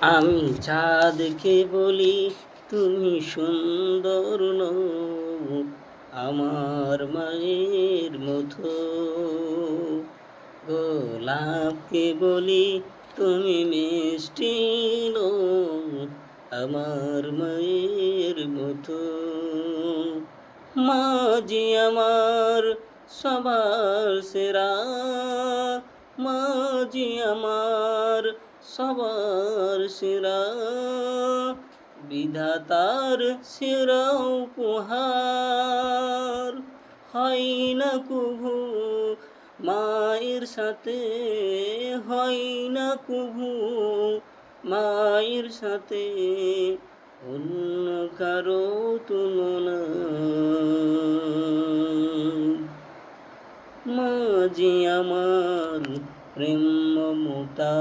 আমি চাঁদকে বলি তুমি সুন্দর নও, আমার মায়ের মতো। গোলাপকে বলি তুমি মিষ্টি নও, আমার মায়ের মতো। মাঝি আমার সবার সেরা, মাঝি আমার সবার সেরা, বিধাতার সেরা উপহার। হয় না কভু মায়ের সাথে, হয় না কভু মায়ের সাথে অন্য কারো তুলনা। মাঝি আমার প্রেম মমতা।